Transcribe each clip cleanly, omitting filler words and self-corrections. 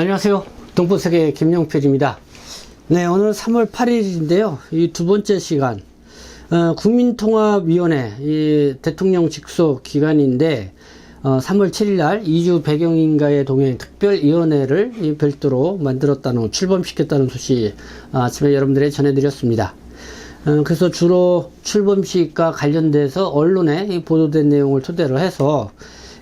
안녕하세요. 동포세계 김영필입니다. 네, 오늘 3월 8일인데요. 이 두 번째 시간, 국민통합위원회, 이 대통령 직속 기간인데, 3월 7일 날 이주 배경인가에 동행 특별위원회를 별도로 만들었다는, 출범시켰다는 소식 아침에 여러분들에게 전해드렸습니다. 그래서 주로 출범식과 관련돼서 언론에 보도된 내용을 토대로 해서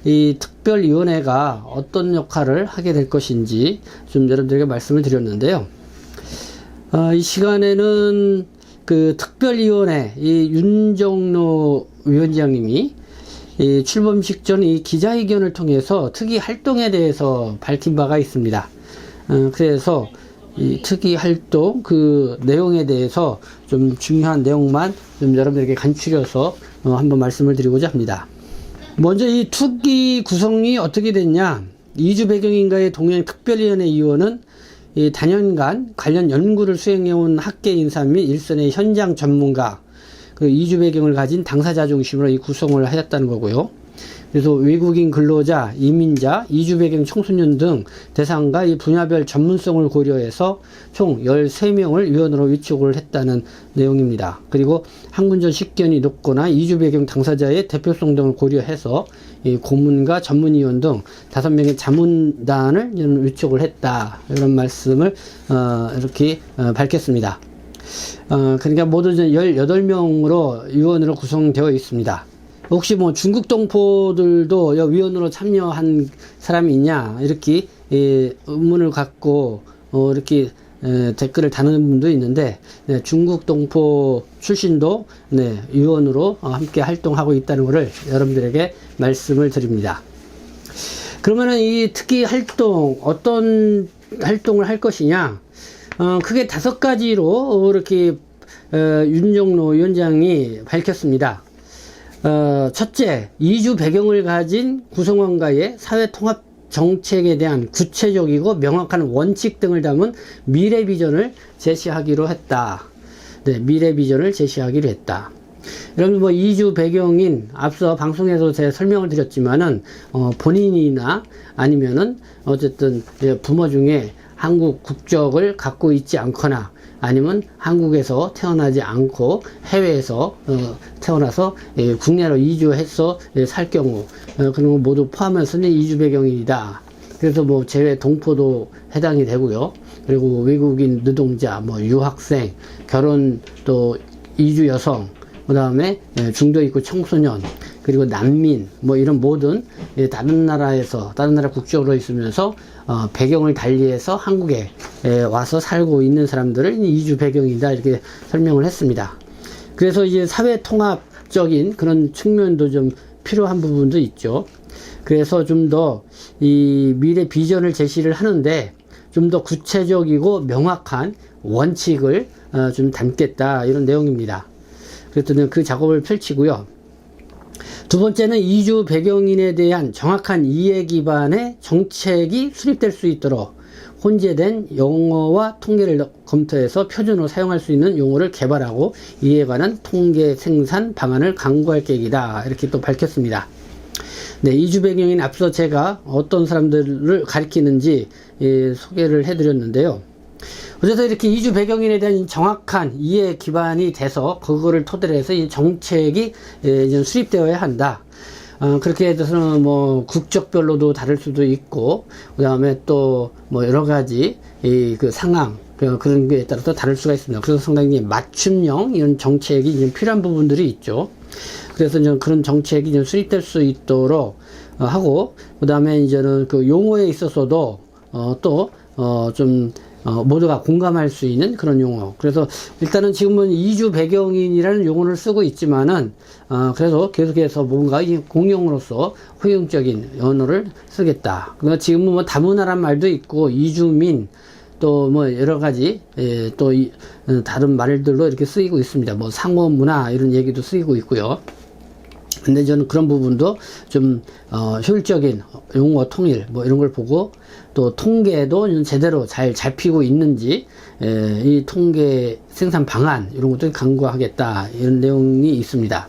이 특별위원회가 어떤 역할을 하게 될 것인지 좀 여러분들에게 말씀을 드렸는데요. 이 시간에는 그 특별위원회 이 윤정로 위원장님이 이 출범식 전 이 기자회견을 통해서 특위 활동에 대해서 밝힌 바가 있습니다. 그래서 이 특위 활동 그 내용에 대해서 좀 중요한 내용만 좀 여러분들에게 간추려서 한번 말씀을 드리고자 합니다. 먼저 이 특위 구성이 어떻게 됐냐? 이주 배경인가의 동행 특별위원회 위원은 이 단연간 관련 연구를 수행해온 학계 인사 및 일선의 현장 전문가, 그 이주 배경을 가진 당사자 중심으로 이 구성을 하였다는 거고요. 그래서 외국인 근로자, 이민자, 이주 배경 청소년 등 대상과 이 분야별 전문성을 고려해서 총 13명을 위원으로 위촉을 했다는 내용입니다. 그리고 학문적 식견이 높거나 이주 배경 당사자의 대표성 등을 고려해서 이 고문과 전문위원 등 5명의 자문단을 위촉을 했다. 이런 말씀을 이렇게 밝혔습니다. 그러니까 모두 18명으로 위원으로 구성되어 있습니다. 혹시 뭐 중국 동포들도 위원으로 참여한 사람이 있냐 이렇게 의문을 갖고 이렇게 댓글을 다는 분도 있는데, 네, 중국 동포 출신도 네, 위원으로 함께 활동하고 있다는 것을 여러분들에게 말씀을 드립니다. 그러면은 이 특히 활동 어떤 활동을 할 것이냐, 크게 5가지로 이렇게 윤정로 위원장이 밝혔습니다. 첫째, 이주 배경을 가진 구성원과의 사회통합 정책에 대한 구체적이고 명확한 원칙 등을 담은 미래 비전을 제시하기로 했다. 네, 미래 비전을 제시하기로 했다. 여러분, 뭐 이주 배경인 앞서 방송에서 제가 설명을 드렸지만은 본인이나 아니면은 어쨌든 부모 중에 한국 국적을 갖고 있지 않거나 아니면 한국에서 태어나지 않고 해외에서 태어나서 국내로 이주해서 살 경우 그런 거 모두 포함해서는 이주 배경인이다. 그래서 뭐 재외 동포도 해당이 되고요. 그리고 외국인 노동자, 뭐 유학생, 결혼 또 이주 여성, 그 다음에 중도 있고 청소년, 그리고 난민, 뭐 이런 모든 다른 나라에서 다른 나라 국적으로 있으면서 배경을 달리해서 한국에 와서 살고 있는 사람들을 이주 배경이다 이렇게 설명을 했습니다. 그래서 이제 사회 통합적인 그런 측면도 좀 필요한 부분도 있죠. 그래서 좀 더 이 미래 비전을 제시를 하는데 좀 더 구체적이고 명확한 원칙을 좀 담겠다 이런 내용입니다. 그래서 그 작업을 펼치고요. 두 번째는 이주 배경인에 대한 정확한 이해 기반의 정책이 수립될 수 있도록 혼재된 용어와 통계를 검토해서 표준으로 사용할 수 있는 용어를 개발하고 이에 관한 통계 생산 방안을 강구할 계획이다. 이렇게 또 밝혔습니다. 네, 이주 배경인 앞서 제가 어떤 사람들을 가리키는지 소개를 해드렸는데요. 그래서 이렇게 이주 배경인에 대한 정확한 이해 기반이 돼서 그거를 토대로 해서 이 정책이 수립되어야 한다. 그렇게 해서는 뭐 국적별로도 다를 수도 있고, 그 다음에 또 뭐 여러 가지 그 상황 그런 게 따라서 다를 수가 있습니다. 그래서 상당히 맞춤형 이런 정책이 좀 필요한 부분들이 있죠. 그래서 이제 그런 정책이 좀 수립될 수 있도록 하고, 그 다음에 이제는 그 용어에 있어서도 좀 모두가 공감할 수 있는 그런 용어. 그래서 일단은 지금은 이주 배경인이라는 용어를 쓰고 있지만은 그래서 계속해서 뭔가 공용으로서 호용적인 언어를 쓰겠다. 그러니까 지금은 뭐 다문화란 말도 있고 이주민 또 뭐 여러 가지 또 다른 말들로 이렇게 쓰이고 있습니다. 뭐 상호 문화 이런 얘기도 쓰이고 있고요. 근데 저는 그런 부분도 좀 효율적인 용어 통일 뭐 이런 걸 보고 또 통계도 제대로 잘 잡히고 있는지 이 통계 생산 방안 이런 것도 강구하겠다 이런 내용이 있습니다.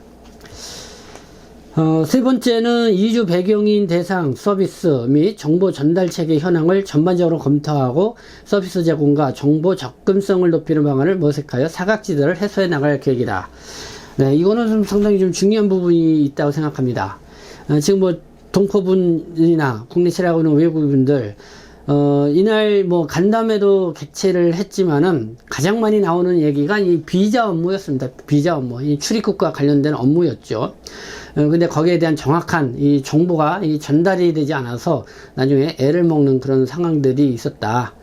세 번째는 이주 배경인 대상 서비스 및 정보 전달 체계 현황을 전반적으로 검토하고 서비스 제공과 정보 접근성을 높이는 방안을 모색하여 사각지대를 해소해 나갈 계획이다. 네, 이거는 좀 상당히 좀 중요한 부분이 있다고 생각합니다. 지금 뭐 동포분이나 국내 체류하고 있는 외국인들 이날 뭐 간담회도 개최를 했지만은 가장 많이 나오는 얘기가 이 비자 업무였습니다. 비자 업무, 이 출입국과 관련된 업무였죠. 근데 거기에 대한 정확한 이 정보가 전달이 되지 않아서 나중에 애를 먹는 그런 상황들이 있었다.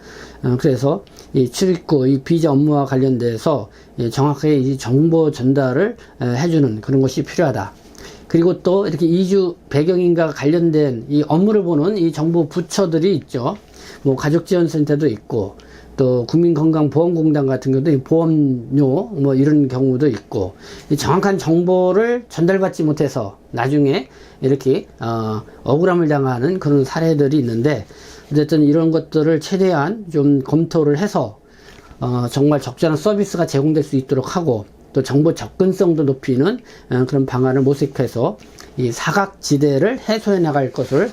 그래서 이 출입국, 이 비자 업무와 관련돼서 정확하게 이 정보 전달을 해주는 그런 것이 필요하다. 그리고 또 이렇게 이주 배경인과 관련된 이 업무를 보는 이 정부 부처들이 있죠. 뭐 가족지원센터도 있고 또 국민건강보험공단 같은 경우도 보험료 뭐 이런 경우도 있고 이 정확한 정보를 전달받지 못해서 나중에 이렇게 억울함을 당하는 그런 사례들이 있는데 어쨌든 이런 것들을 최대한 좀 검토를 해서 정말 적절한 서비스가 제공될 수 있도록 하고 또 정보 접근성도 높이는 그런 방안을 모색해서 이 사각지대를 해소해 나갈 것을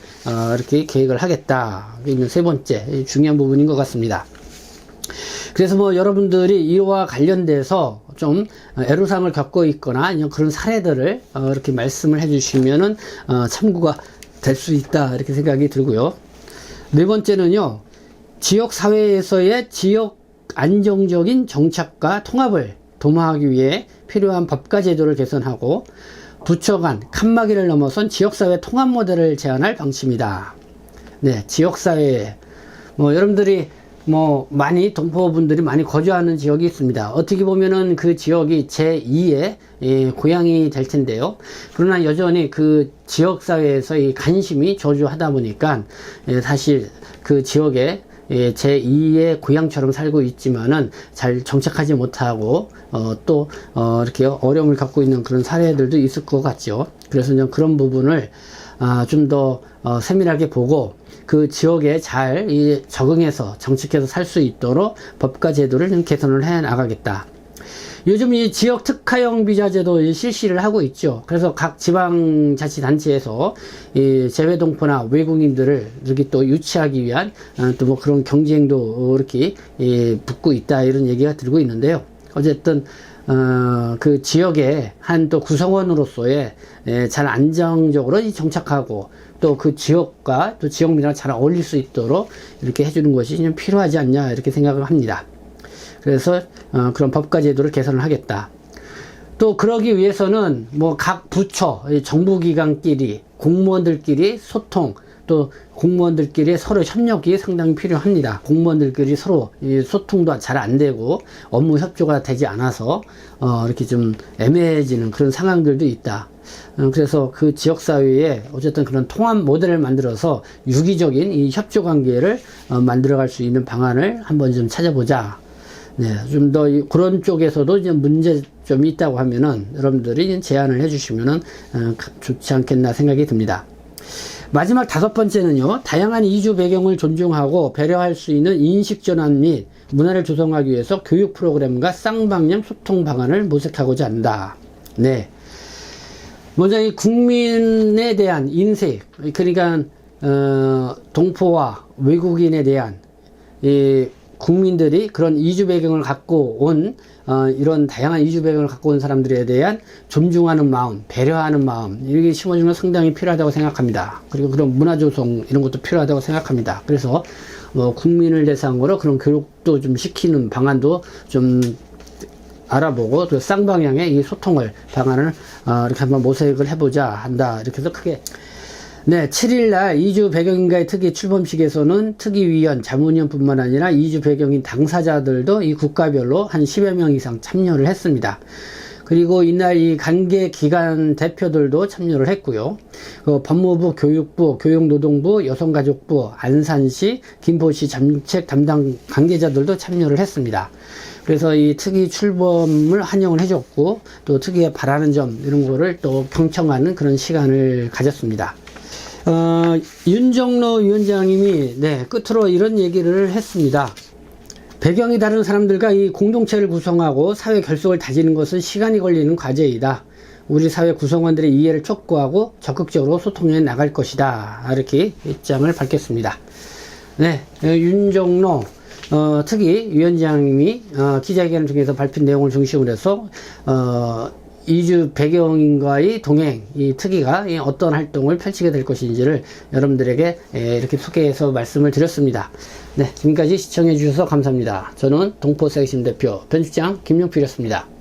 이렇게 계획을 하겠다. 이게 세 번째 중요한 부분인 것 같습니다. 그래서 뭐 여러분들이 이와 관련돼서 좀 애로사항을 겪고 있거나 그런 사례들을 이렇게 말씀을 해주시면은 참고가 될 수 있다 이렇게 생각이 들고요. 네 번째는요, 지역 사회에서의 지역 안정적인 정착과 통합을 도모하기 위해 필요한 법과 제도를 개선하고 부처 간 칸막이를 넘어선 지역사회 통합 모델을 제안할 방침이다. 네, 지역사회 뭐 여러분들이 뭐 많이 동포분들이 많이 거주하는 지역이 있습니다. 어떻게 보면은 그 지역이 제2의 고향이 될 텐데요. 그러나 여전히 그 지역사회에서 이 관심이 저조하다 보니까 사실 그 지역에 제2의 고향처럼 살고 있지만은 잘 정착하지 못하고 또 이렇게 어려움을 갖고 있는 그런 사례들도 있을 것 같죠. 그래서 그런 부분을 좀 더 세밀하게 보고 그 지역에 잘 적응해서 정착해서 살 수 있도록 법과 제도를 개선을 해 나가겠다. 요즘 이 지역 특화형 비자 제도 실시를 하고 있죠. 그래서 각 지방자치단체에서 이 재외동포나 외국인들을 이렇게 또 유치하기 위한 또 뭐 그런 경쟁도 이렇게 붙고 있다 이런 얘기가 들고 있는데요. 어쨌든 그 지역의 한 또 구성원으로서의 잘 안정적으로 정착하고 또 그 지역과 또 지역민이랑 잘 어울릴 수 있도록 이렇게 해주는 것이 좀 필요하지 않냐 이렇게 생각을 합니다. 그래서 그런 법과 제도를 개선을 하겠다. 또 그러기 위해서는 뭐 각 부처, 정부기관끼리 공무원들끼리 소통, 또 공무원들끼리 서로 협력이 상당히 필요합니다. 공무원들끼리 서로 소통도 잘 안 되고 업무 협조가 되지 않아서 이렇게 좀 애매해지는 그런 상황들도 있다. 그래서 그 지역사회에 어쨌든 그런 통합 모델을 만들어서 유기적인 이 협조 관계를 만들어갈 수 있는 방안을 한번 좀 찾아보자. 네, 좀 더 그런 쪽에서도 이제 문제점이 있다고 하면은 여러분들이 제안을 해주시면은 좋지 않겠나 생각이 듭니다. 마지막 다섯 번째는요, 다양한 이주 배경을 존중하고 배려할 수 있는 인식 전환 및 문화를 조성하기 위해서 교육 프로그램과 쌍방향 소통 방안을 모색하고자 한다. 네. 먼저 이 국민에 대한 인식, 그러니까 동포와 외국인에 대한 이 국민들이 그런 이주 배경을 갖고 온 이런 다양한 이주 배경을 갖고 온 사람들에 대한 존중하는 마음, 배려하는 마음, 이게 심어주는 건 상당히 필요하다고 생각합니다. 그리고 그런 문화 조성 이런 것도 필요하다고 생각합니다. 그래서 국민을 대상으로 그런 교육도 좀 시키는 방안도 좀 알아보고 또 쌍방향의 이 소통을 방안을 이렇게 한번 모색을 해보자 한다. 이렇게 해서 크게. 네, 7일날 이주 배경인가의 특위 출범식에서는 특위위원, 자문위원뿐만 아니라 이주 배경인 당사자들도 이 국가별로 한 10여 명 이상 참여를 했습니다. 그리고 이날 이 관계기관 대표들도 참여를 했고요. 법무부, 교육부, 교육노동부, 여성가족부, 안산시, 김포시 정책 담당 관계자들도 참여를 했습니다. 그래서 이 특위 출범을 환영을 해줬고 또 특위에 바라는 점 이런 거를 또 경청하는 그런 시간을 가졌습니다. 윤정로 위원장님이 끝으로 이런 얘기를 했습니다. 배경이 다른 사람들과 이 공동체를 구성하고 사회 결속을 다지는 것은 시간이 걸리는 과제이다. 우리 사회 구성원들의 이해를 촉구하고 적극적으로 소통해 나갈 것이다. 이렇게 입장을 밝혔습니다. 네, 윤종로 특위 위원장님이 기자회견을 통해서 발표한 내용을 중심으로 해서 이주 배경인과의 동행, 이 특위가 어떤 활동을 펼치게 될 것인지를 여러분들에게 이렇게 소개해서 말씀을 드렸습니다. 네, 지금까지 시청해 주셔서 감사합니다. 저는 동포세계심 대표 변실장 김용필이었습니다.